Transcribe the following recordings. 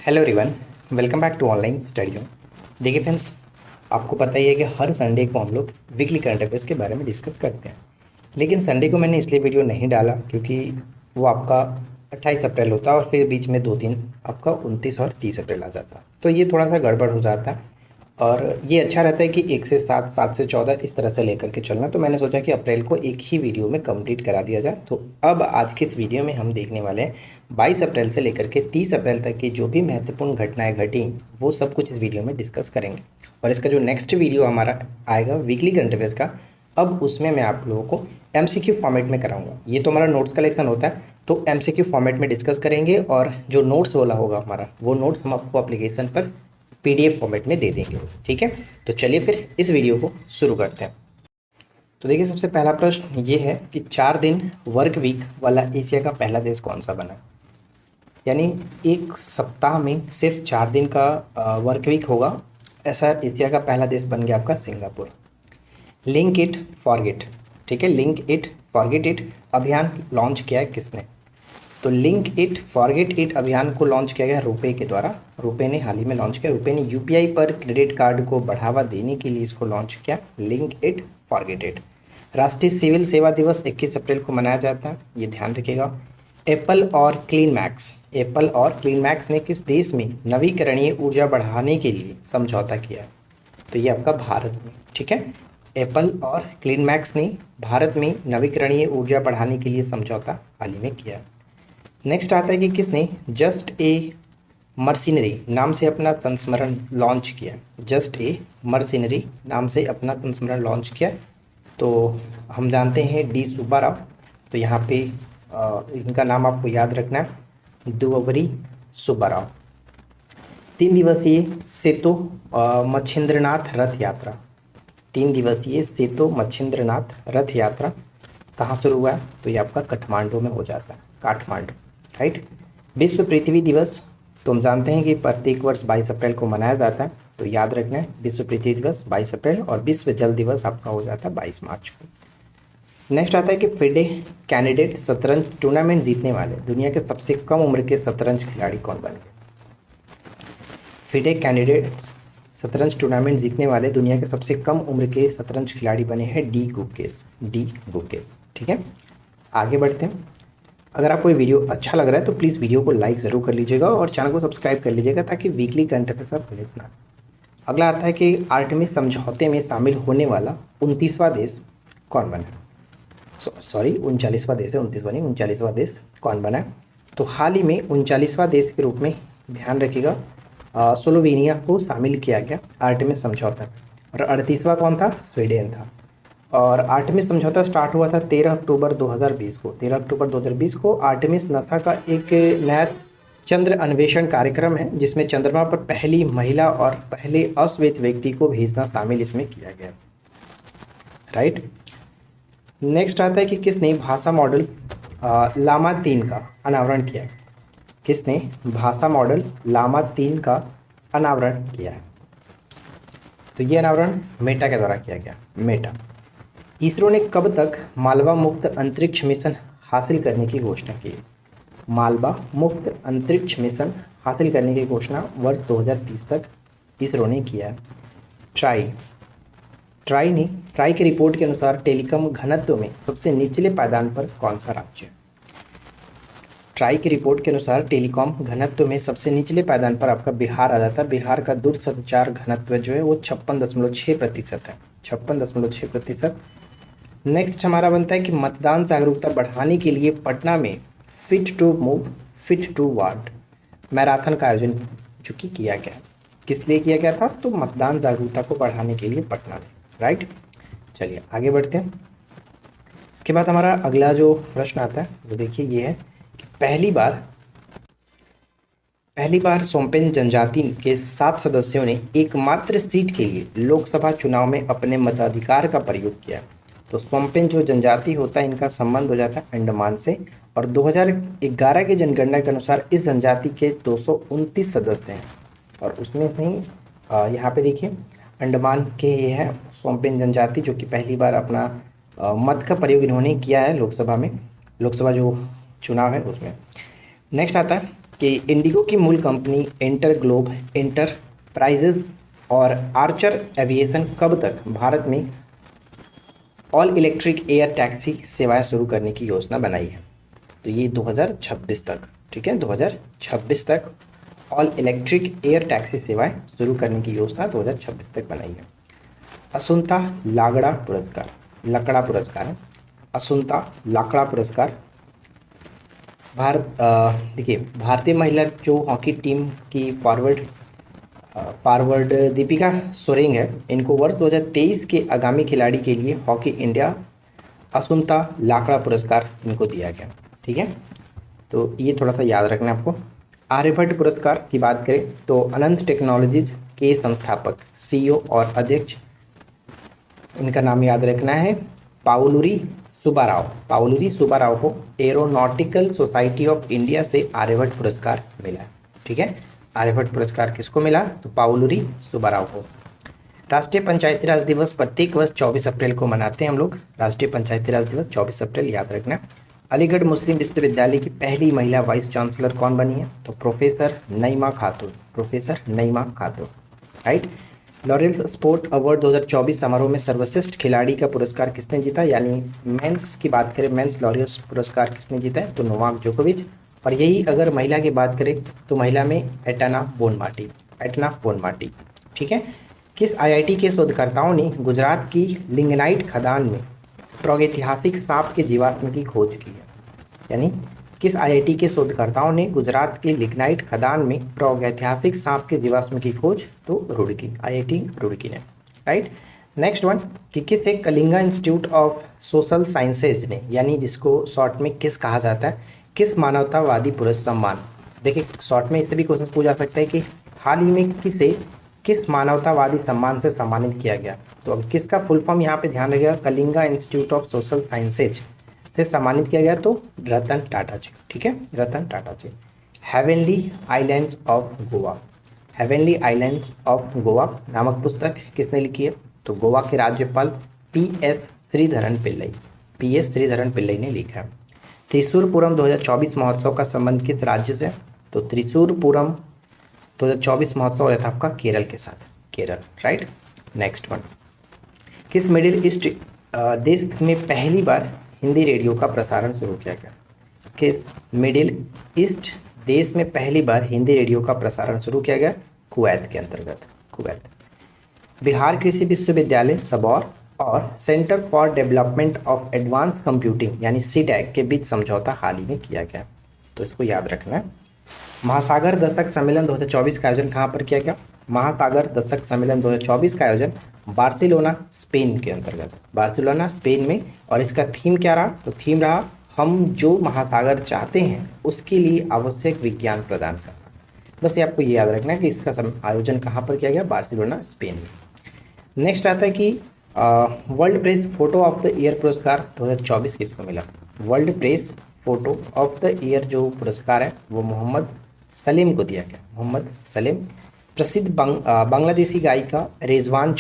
Hello everyone, welcome back to online study zone. देखिए friends, आपको पता ही है कि हर संडे को हम लोग वीकली करंट अफेयर्स के बारे में डिस्कस करते हैं। लेकिन संडे को मैंने इसलिए वीडियो नहीं डाला क्योंकि वो आपका 28 अप्रैल होता है और फिर बीच में 2 दिन आपका 29 और 30 अप्रैल आ जाता, तो ये थोड़ा सा गड़बड़ हो जाता है। और ये अच्छा रहता है कि 1 से 7, 7 से 14 इस तरह से लेकर के चलना। तो मैंने सोचा कि अप्रैल को एक ही वीडियो में कंप्लीट करा दिया जाए। तो अब आज के इस वीडियो में हम देखने वाले हैं 22 अप्रैल से लेकर के 30 अप्रैल तक की जो भी महत्वपूर्ण घटनाएं घटी वो सब कुछ इस वीडियो में डिस्कस करेंगे। और इसका जो नेक्स्ट वीडियो हमारा आएगा वीकली करंट अफेयर्स का, अब उसमें मैं आप लोगों को एमसीक्यू फॉर्मेट में कराऊंगा। ये तो हमारा नोट्स कलेक्शन होता है, तो एमसीक्यू फॉर्मेट में डिस्कस करेंगे और जो नोट्स वाला होगा हमारा वो नोट्स हम आपको एप्लीकेशन पर पीडीएफ फॉर्मेट में दे देंगे। ठीक है, तो चलिए फिर इस वीडियो को शुरू करते हैं। तो देखिए, सबसे पहला प्रश्न ये है कि 4 दिन वर्क वीक वाला एशिया का पहला देश कौन सा बना। यानी एक सप्ताह में सिर्फ 4 दिन का वर्क वीक होगा, ऐसा एशिया का पहला देश बन गया आपका सिंगापुर। लिंक इट फॉरगेट, ठीक है, लिंक इट फॉरगेट इट अभियान लॉन्च किया है किसने। तो लिंक इट फॉरगेट इट अभियान को लॉन्च किया गया रुपए के द्वारा। रुपए ने हाल ही में लॉन्च किया। रुपए ने यूपीआई पर क्रेडिट कार्ड को बढ़ावा देने के लिए इसको लॉन्च किया, लिंक इट फॉरगेट इट। राष्ट्रीय सिविल सेवा दिवस 21 अप्रैल को मनाया जाता है, ये ध्यान रखिएगा। एप्पल और क्लीन मैक्स, एप्पल और क्लीन मैक्स ने किस देश में नवीकरणीय ऊर्जा बढ़ाने के लिए समझौता किया। तो ये आपका भारत में, ठीक है। एप्पल और क्लीन मैक्स ने भारत में नवीकरणीय ऊर्जा बढ़ाने के लिए समझौता हाल ही में किया। नेक्स्ट आता है कि किसने जस्ट ए मर्सिनरी नाम से अपना संस्मरण लॉन्च किया। जस्ट ए मर्सिनरी नाम से अपना संस्मरण लॉन्च किया, तो हम जानते हैं डी सुब्बा राव। तो यहाँ पे इनका नाम आपको याद रखना है, दुवरी सुब्बा राव। 3 दिवसीय सेतो मच्छिंद्रनाथ रथ यात्रा, 3 दिवसीय सेतो मच्छिंद्रनाथ रथ यात्रा कहाँ शुरू हुआ है। तो ये आपका काठमांडू में हो जाता है, काठमांडू, राइट। विश्व पृथ्वी दिवस, तो हम जानते हैं कि प्रत्येक वर्ष 22 अप्रैल को मनाया जाता है, तो याद रखना है विश्व पृथ्वी दिवस 22 अप्रैल। और विश्व जल दिवस आपका हो जाता है 22 मार्च को। नेक्स्ट आता है कि फिडे कैंडिडेट शतरंज टूर्नामेंट जीतने वाले दुनिया के सबसे कम उम्र के शतरंज खिलाड़ी कौन बन गए। फिडे कैंडिडेट शतरंज टूर्नामेंट जीतने वाले दुनिया के सबसे कम उम्र के शतरंज खिलाड़ी बने हैं डी गुकेश, डी गुकेश, ठीक है। आगे बढ़ते हैं। अगर आपको ये वीडियो अच्छा लग रहा है तो प्लीज़ वीडियो को लाइक ज़रूर कर लीजिएगा और चैनल को सब्सक्राइब कर लीजिएगा ताकि वीकली करंट अफेयर्स आप मिस ना। अगला आता है कि आर्टेमिस समझौते में शामिल होने वाला 29वां देश कौन बना। सॉरी 39वां देश है, 29वां नहीं, 39वां देश कौन बना। तो हाल ही में 39वां देश के रूप में ध्यान रखिएगा स्लोवेनिया को शामिल किया गया आर्टेमिस समझौता। और 38वां कौन था, स्वीडन था। और आर्टेमिस समझौता स्टार्ट हुआ था 13 अक्टूबर 2020 को। 13 अक्टूबर 2020 को आर्टेमिस नासा का एक नया चंद्र अन्वेषण कार्यक्रम है जिसमें चंद्रमा पर पहली महिला और पहले अश्वेत व्यक्ति को भेजना शामिल इसमें किया गया, राइट। नेक्स्ट आता है कि किसने भाषा मॉडल लामा 3 का अनावरण किया। किसने भाषा मॉडल लामा 3 का अनावरण किया है। तो ये अनावरण मेटा के द्वारा किया गया, मेटा। इसरो ने कब तक मालवा मुक्त अंतरिक्ष मिशन हासिल करने की घोषणा की। मालवा मुक्त अंतरिक्ष मिशन हासिल करने की घोषणा वर्ष 2030 तक इसरो ने किया है। ट्राई की रिपोर्ट के अनुसार टेलीकॉम घनत्व में सबसे निचले पायदान पर कौन सा राज्य है। ट्राई की रिपोर्ट के अनुसार टेलीकॉम घनत्व में सबसे निचले पायदान पर आपका बिहार आ जाता है। बिहार का दूरसंचार घनत्व जो है वो 56.6% है, 56.6%। नेक्स्ट हमारा बनता है कि मतदान जागरूकता बढ़ाने के लिए पटना में fit to move fit toward marathon का आयोजन जो कि किया गया, किस लिए किया गया था, तो मतदान जागरूकता को बढ़ाने के लिए पटना में, राइट। चलिए आगे बढ़ते हैं। इसके बाद हमारा अगला जो प्रश्न आता है वो देखिए ये है कि पहली बार सोम्पेन जनजाति के 7 सदस्यों ने एकमात्र सीट के लिए लोकसभा चुनाव में अपने मताधिकार का प्रयोग किया। तो सोम्पेन जो जनजाति होता है इनका संबंध हो जाता है अंडमान से। और 2011 की जनगणना के अनुसार इस जनजाति के 229 सदस्य हैं और उसमें नहीं यहाँ पे देखिए अंडमान के ये है सोम्पेन जनजाति जो कि पहली बार अपना मत का प्रयोग इन्होंने किया है लोकसभा में, लोकसभा जो चुनाव है उसमें। नेक्स्ट आता है कि इंडिगो की मूल कंपनी इंटर ग्लोब इंटरप्राइजेज और आर्चर एविएशन कब तक भारत में ऑल इलेक्ट्रिक एयर टैक्सी सेवाएं शुरू करने की योजना बनाई है? तो ये 2026 तक, ठीक है, 2026 तक ऑल इलेक्ट्रिक एयर टैक्सी सेवाएं शुरू करने की योजना 2026 तक बनाई है। असुंता लाकड़ा पुरस्कार, लकड़ा पुरस्कार है, असुंता लाकड़ा पुरस्कार भारत देखिए भारतीय महिला जो हॉकी टीम की फॉरवर्ड दीपिका सोरेंग है, इनको वर्ष 2023 के आगामी खिलाड़ी के लिए हॉकी इंडिया असुंता लाकड़ा पुरस्कार इनको दिया गया, ठीक है। तो ये थोड़ा सा याद रखना आपको। आर्यभट्ट पुरस्कार की बात करें तो अनंत टेक्नोलॉजीज के संस्थापक, सीईओ और अध्यक्ष, इनका नाम याद रखना है पाउलुरी सुब्बाराव। पाउलुरी सुब्बाराव को एरोनॉटिकल सोसाइटी ऑफ इंडिया से आर्यभट्ट पुरस्कार मिला, ठीक है। आर्यभट्ट पुरस्कार किसको मिला? तो पाउलुरी सुब्बाराव को। राष्ट्रीय पंचायती राज दिवस प्रत्येक वर्ष 24 अप्रैल को मनाते हैं हम लोग। राष्ट्रीय पंचायती राज दिवस 24 अप्रैल याद रखना। अलीगढ़ मुस्लिम विश्वविद्यालय की पहली महिला वाइस चांसलर कौन बनी है? तो प्रोफेसर नईमा खातून, प्रोफेसर नईमा खातून, राइट। लॉरेंस स्पोर्ट अवार्ड 2024 समारोह में सर्वश्रेष्ठ खिलाड़ी का पुरस्कार किसने जीता? यानी मेंस की बात करें, मेंस लॉरेंस पुरस्कार किसने जीता है? तो नोवाक जोकोविच। और यही अगर महिला की बात करें तो महिला में एटना बोनमाटी, एटना बोनमाटी, ठीक है। किस आईआईटी के शोधकर्ताओं ने गुजरात की लिंगनाइट खदान में प्रागैतिहासिक सांप के जीवाश्म की खोज की है? यानी किस आईआईटी के शोधकर्ताओं ने गुजरात के लिग्नाइट खदान में प्रागैतिहासिक सांप के जीवाश्म की खोज? तो रुड़की, आईआईटी रुड़की ने, राइट। नेक्स्ट वन कि किस एक Kalinga institute of social sciences ने, यानी जिसको शॉर्ट में किस कहा जाता है, किस मानवतावादी पुरस्कार सम्मान, देखिए शॉर्ट में इससे भी क्वेश्चन पूछा जा सकता है कि हाल ही में किसे किस मानवतावादी सम्मान से सम्मानित किया गया? तो अब किसका फुल फॉर्म यहाँ पे ध्यान रखिएगा, Kalinga institute of social sciences से सम्मानित किया गया, तो रतन टाटा जी, ठीक है, Ratan Tata ji. Heavenly islands of Goa, heavenly islands of Goa नामक पुस्तक किसने लिखी है? तो गोवा के राज्यपाल पीएस श्रीधरन पिल्लई, पीएस श्रीधरन पिल्लई ने लिखा है। त्रिशूरपुरम 2024 महोत्सव का संबंध किस राज्य से? तो त्रिशूरपुरम 2024 महोत्सव हो था आपका केरल के साथ, केरल, राइट। नेक्स्ट वन, किस मिडिल ईस्ट देश में पहली बार हिंदी रेडियो का प्रसारण शुरू किया गया? किस मिडिल ईस्ट देश में पहली बार हिंदी रेडियो का प्रसारण शुरू किया गया? कुवैत के अंतर्गत, कुवैत। बिहार कृषि विश्वविद्यालय सबौर और centre for development of advance computing यानी सीडैक के बीच समझौता हाल ही में किया गया, तो इसको याद रखना है। महासागर दशक सम्मेलन 2024 का आयोजन कहाँ पर किया गया? महासागर दशक सम्मेलन 2024 का आयोजन बार्सिलोना स्पेन के अंतर्गत, बार्सिलोना स्पेन में। और इसका थीम क्या रहा? तो थीम रहा हम जो महासागर चाहते हैं उसके लिए आवश्यक विज्ञान प्रदान करना। बस ये आपको ये याद रखना है कि इसका आयोजन कहाँ पर किया गया? बार्सिलोना स्पेन में। नेक्स्ट आता है कि world press photo of the year पुरस्कार 2024 किसको मिला? World press photo of the year जो पुरस्कार है वो मोहम्मद सलीम को दिया गया, मोहम्मद सलीम। प्रसिद्ध बांग्लादेशी गायिका रिजवाना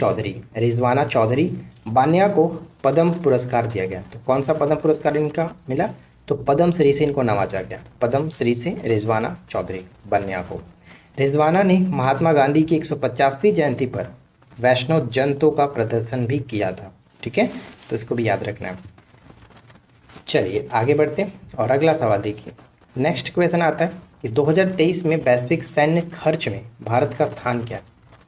चौधरी बानिया को पद्म पुरस्कार दिया गया, तो कौन सा पद्म पुरस्कार इनका मिला? तो पद्म श्री से इनको नवाजा गया, पद्म श्री से रिजवाना चौधरी बानिया को। रिजवाना ने महात्मा गांधी की 150वीं जयंती पर वैष्णव जंतों का प्रदर्शन भी किया था, ठीक है, तो इसको भी याद रखना है। चलिए आगे बढ़ते हैं और अगला सवाल देखिए। नेक्स्ट क्वेश्चन आता है कि 2023 में वैश्विक सैन्य खर्च में भारत का स्थान क्या है?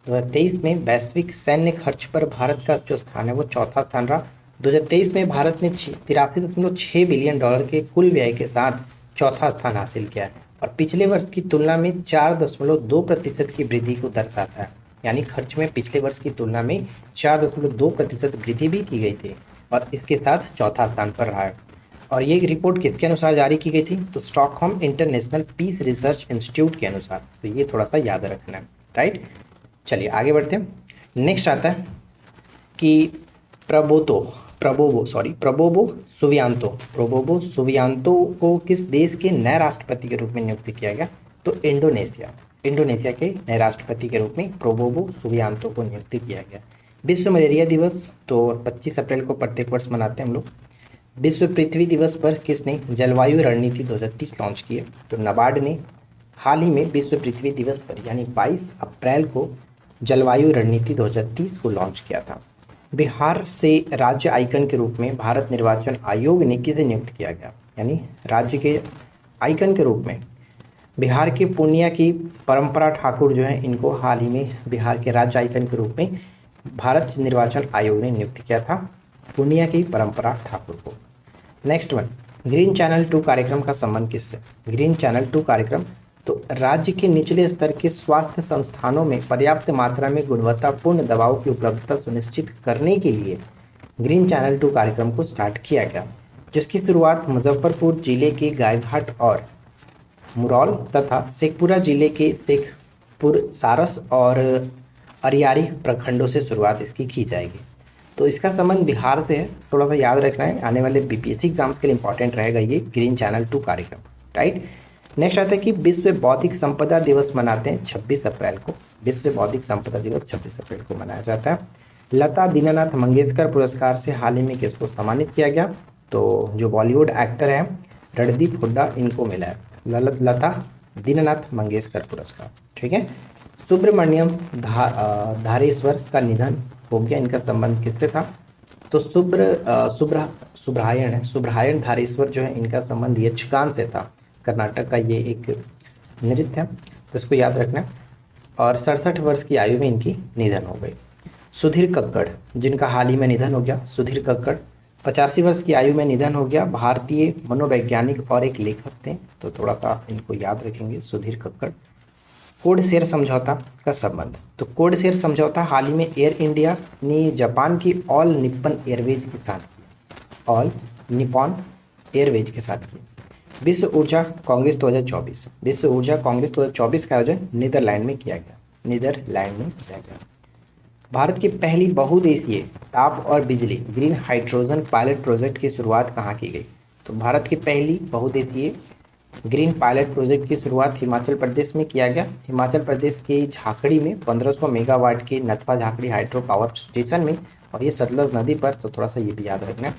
2023 में वैश्विक सैन्य खर्च पर भारत का जो स्थान है वो चौथा स्थान रहा। 2023 में भारत ने 83.6 बिलियन डॉलर के कुल व्यय के साथ चौथा स्थान हासिल किया है और पिछले वर्ष की तुलना में 4.2% की वृद्धि को दर्शाता है। यानी खर्च में पिछले वर्ष की तुलना में 4.2% वृद्धि भी की गई थी और इसके साथ चौथा स्थान पर रहा है। और ये रिपोर्ट किसके अनुसार जारी की गई थी? तो Stockholm international peace research institute के अनुसार, तो ये थोड़ा सा याद रखना है, राइट। चलिए आगे बढ़ते हैं। नेक्स्ट आता है कि प्रबोवो सुबियांतो को किस देश के नए राष्ट्रपति के रूप में नियुक्त किया गया? तो इंडोनेशिया के नए राष्ट्रपति के रूप में प्रबोवो सुबियांतो को नियुक्त किया गया। विश्व मलेरिया दिवस तो 25 अप्रैल को प्रत्येक वर्ष मनाते हैं हम लोग। विश्व पृथ्वी दिवस पर किसने जलवायु रणनीति 2030 लॉन्च की है? तो नाबार्ड ने। हाल ही में विश्व पृथ्वी दिवस पर यानी 22 अप्रैल को जलवायु रणनीति 2030 को लॉन्च किया था। बिहार से राज्य आइकन के रूप में भारत निर्वाचन आयोग ने किसे नियुक्त किया गया, यानी राज्य के आइकन के रूप में बिहार के पूर्णिया की परंपरा ठाकुर जो है, इनको हाल ही में बिहार के राज्य आइकन के रूप में भारत निर्वाचन आयोग ने नियुक्त किया था, पूर्णिया की परंपरा ठाकुर को। नेक्स्ट वन, ग्रीन चैनल 2 कार्यक्रम का संबंध किससे? ग्रीन चैनल 2 कार्यक्रम तो राज्य के निचले स्तर के स्वास्थ्य संस्थानों में पर्याप्त मात्रा में गुणवत्तापूर्ण दवाओं की उपलब्धता सुनिश्चित करने के लिए ग्रीन चैनल 2 कार्यक्रम को स्टार्ट किया गया, जिसकी शुरुआत मुजफ्फरपुर जिले के गायघाट और मुरौल तथा शेखपुरा जिले के शेखपुर, सारस और अरियारी प्रखंडों से शुरुआत इसकी की जाएगी। तो इसका संबंध बिहार से है, थोड़ा सा याद रखना है, आने वाले बीपीएससी एग्जाम्स के लिए इंपॉर्टेंट रहेगा ये ग्रीन चैनल 2 कार्यक्रम, राइट। नेक्स्ट आता है कि विश्व बौद्धिक संपदा दिवस मनाते हैं 26 अप्रैल को। विश्व बौद्धिक संपदा दिवस 26 अप्रैल को मनाया जाता है। लता दीनानाथ मंगेशकर पुरस्कार से हाल ही में किसको सम्मानित किया गया? तो जो बॉलीवुड एक्टर हैं रणदीप हुड्डा, इनको मिला है लता दीनानाथ मंगेशकर पुरस्कार, ठीक है। सुब्रमण्यम धारेश्वर का निधन हो गया, इनका संबंध किससे था? तो सुब्रहायण धारेश्वर जो है, इनका संबंध यक्षगान से था। कर्नाटक का ये एक नृत्य है, तो इसको याद रखना। और 67 वर्ष की आयु में इनकी निधन हो गई। सुधीर कक्कड़, जिनका हाल ही में निधन हो गया, सुधीर कक्कड़ 85 वर्ष की आयु में निधन हो गया। भारतीय मनोवैज्ञानिक और एक लेखक थे, तो थोड़ा सा इनको याद रखेंगे, सुधीर कक्कड़। कोड शेयर समझौता का संबंध, तो कोड शेयर समझौता हाल ही में एयर इंडिया ने जापान की ऑल निप्पन एयरवेज के साथ किया, ऑल निप्पॉन एयरवेज के साथ किया। विश्व ऊर्जा कांग्रेस 2024, विश्व ऊर्जा कांग्रेस 2024 का आयोजन नीदरलैंड में किया गया, नीदरलैंड में किया गया। भारत की पहली बहुदेशीय ताप और बिजली ग्रीन हाइड्रोजन पायलट प्रोजेक्ट की शुरुआत कहाँ की गई? तो भारत की पहली बहुदेशीय ग्रीन पायलट प्रोजेक्ट की शुरुआत हिमाचल प्रदेश में किया गया। हिमाचल प्रदेश के झाकड़ी में 1500 मेगावाट के नथवा झाकड़ी हाइड्रो पावर स्टेशन में, और ये सतलज नदी पर, तो थोड़ा सा ये भी याद रखना।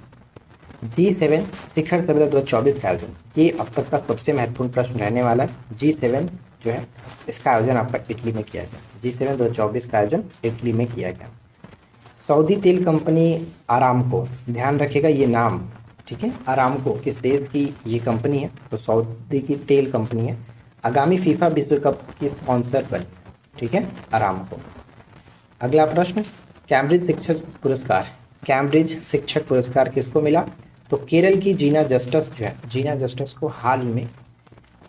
G7 शिखर सम्मेलन 2024 का आयोजन, ये अब तक का सबसे महत्वपूर्ण प्रश्न रहने वाला है। G7 जो है, इसका आयोजन आपका इटली में किया गया। G7 2024 का आयोजन इटली में किया गया। सऊदी तेल कंपनी आरामको, ध्यान रखिएगा ये नाम, ठीक है। आरामको किस देश की ये कंपनी है? तो सऊदी की तेल कंपनी है। आगामी फीफा विश्व कप की स्पॉन्सर बनी, ठीक है, आरामको। अगला प्रश्न, कैम्ब्रिज शिक्षक पुरस्कार, कैम्ब्रिज शिक्षक पुरस्कार किसको मिला? तो केरल की जीना जस्टिस जो है, जीना जस्टिस को हाल ही में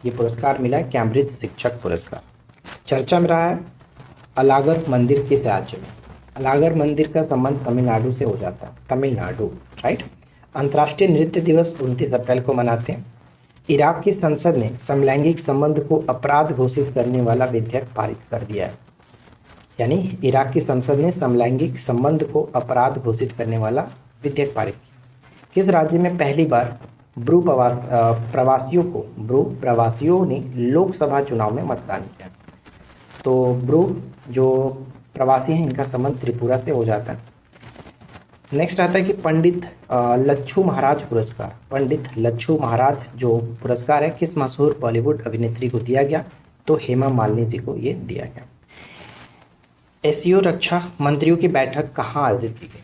ये पुरस्कार मिला है, कैम्ब्रिज शिक्षक पुरस्कार। चर्चा में रहा है अलागर मंदिर किस राज्य में? अलागर मंदिर का संबंध तमिलनाडु से हो जाता है, तमिलनाडु, राइट। अंतर्राष्ट्रीय नृत्य दिवस 29 अप्रैल को मनाते हैं। इराक की संसद ने समलैंगिक संबंध को अपराध घोषित करने वाला विधेयक पारित कर दिया है, यानी इराक की संसद ने समलैंगिक संबंध को अपराध घोषित करने वाला विधेयक पारित किया। किस राज्य में पहली बार ब्रू प्रवासियों ने लोकसभा चुनाव में मतदान किया? तो ब्रू जो प्रवासी हैं, इनका संबंध त्रिपुरा से हो जाता है। नेक्स्ट आता है कि पंडित लच्छू महाराज पुरस्कार, पंडित लच्छू महाराज जो पुरस्कार है, किस मशहूर बॉलीवुड अभिनेत्री को दिया गया? तो हेमा मालिनी जी को ये दिया गया। एससीओ रक्षा मंत्रियों की बैठक कहाँ आयोजित की गई?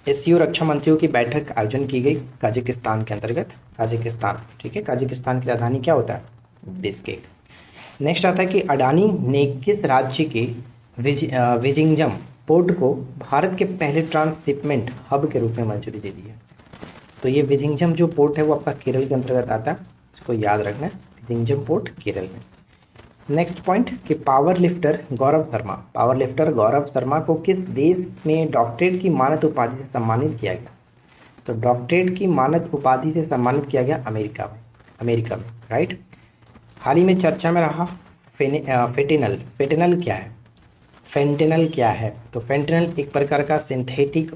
एससीओ रक्षा मंत्रियों की बैठक आयोजन की गई कजाकिस्तान के अंतर्गत, कजाकिस्तान, ठीक है। कजाकिस्तान की राजधानी क्या होता है? बिश्केक। नेक्स्ट आता है कि अडानी ने किस राज्य के विजिंगम पोर्ट को भारत के पहले ट्रांसशिपमेंट हब के रूप में मंजूरी दे दी है? तो ये विजिंगम जो पोर्ट है वो आपका केरल के अंतर्गत आता है, इसको याद रखना है, विजिंगम पोर्ट केरल में। नेक्स्ट पॉइंट कि पावर लिफ्टर गौरव शर्मा को किस देश में डॉक्टरेट की मानद उपाधि से सम्मानित किया गया? तो डॉक्टरेट की मानद उपाधि से सम्मानित किया गया अमेरिका में, राइट। हाल ही में चर्चा में रहा फेंटेनल क्या है? फेंटेनल क्या है? तो फेंटेनल एक प्रकार का सिंथेटिक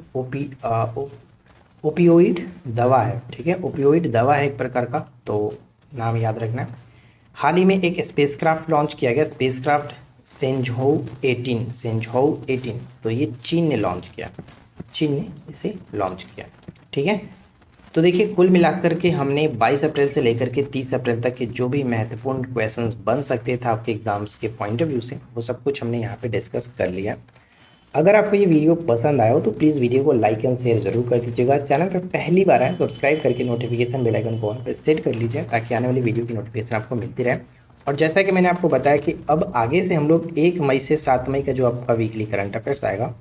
ओपियोइड दवा है, ठीक है, ओपियोइड दवा है एक प्रकार का, तो नाम याद रखना। हाल ही में एक स्पेसक्राफ्ट लॉन्च किया गया, स्पेसक्राफ्ट सेंझोउ 18, तो ये चीन ने इसे लॉन्च किया, ठीक है। तो देखिए कुल मिलाकर के हमने 22 अप्रैल से लेकर के 30 अप्रैल तक के जो भी महत्वपूर्ण क्वेश्चंस बन सकते थे आपके एग्जाम्स के पॉइंट ऑफ व्यू से, वो सब कुछ हमने यहाँ पे डिस्कस कर लिया। अगर आपको ये वीडियो पसंद आया हो तो प्लीज़ वीडियो को लाइक एंड शेयर जरूर कर दीजिएगा। चैनल पर पहली बार आए सब्सक्राइब करके नोटिफिकेशन बेल आइकन को ऑन पर सेट कर लीजिए ताकि आने वाली वीडियो की नोटिफिकेशन आपको मिलती रहे। और जैसा कि मैंने आपको बताया कि अब आगे से हम लोग 1 मई से 7 मई का जो आपका वीकली करंट अफेयर्स आएगा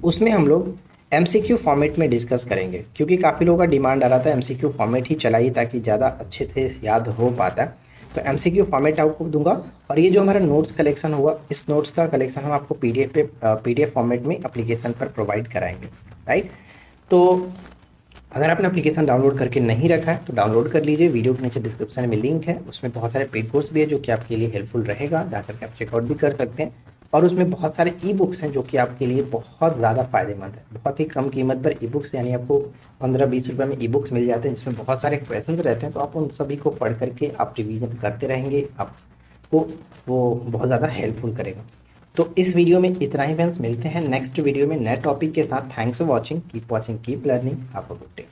उसमें हम लोग एमसीक्यू फॉर्मेट में डिस्कस करेंगे, क्योंकि काफ़ी लोगों का डिमांड आ रहा था एमसीक्यू फॉर्मेट ही चलाइए ताकि ज़्यादा अच्छे से याद हो पाता है। तो एमसीक्यू फॉर्मेट आपको दूंगा और ये जो हमारा नोट्स कलेक्शन होगा इस नोट्स का कलेक्शन हम आपको पीडीएफ फॉर्मेट में एप्लीकेशन पर प्रोवाइड कराएंगे, राइट। तो अगर आपने एप्लीकेशन डाउनलोड करके नहीं रखा है तो डाउनलोड कर लीजिए। वीडियो के नीचे डिस्क्रिप्शन में लिंक है, उसमें बहुत सारे पेड कोर्स भी है जो कि आपके लिए हेल्पफुल रहेगा, जाकर के आप चेकआउट भी कर सकते हैं। और उसमें बहुत सारे ई बुक्स हैं जो कि आपके लिए बहुत ज़्यादा फायदेमंद है। बहुत ही कम कीमत पर ई बुक्स, यानी आपको 15-20 रुपये में ई बुक्स मिल जाते हैं जिसमें बहुत सारे क्वेश्चन रहते हैं। तो आप उन सभी को पढ़ करके आप रिवीजन करते रहेंगे, आपको वो बहुत ज़्यादा हेल्पफुल करेगा। तो इस वीडियो में इतना ही फ्रेंड्स, मिलते हैं नेक्स्ट वीडियो में नए टॉपिक के साथ। Thanks for watching, keep learning, have a good day.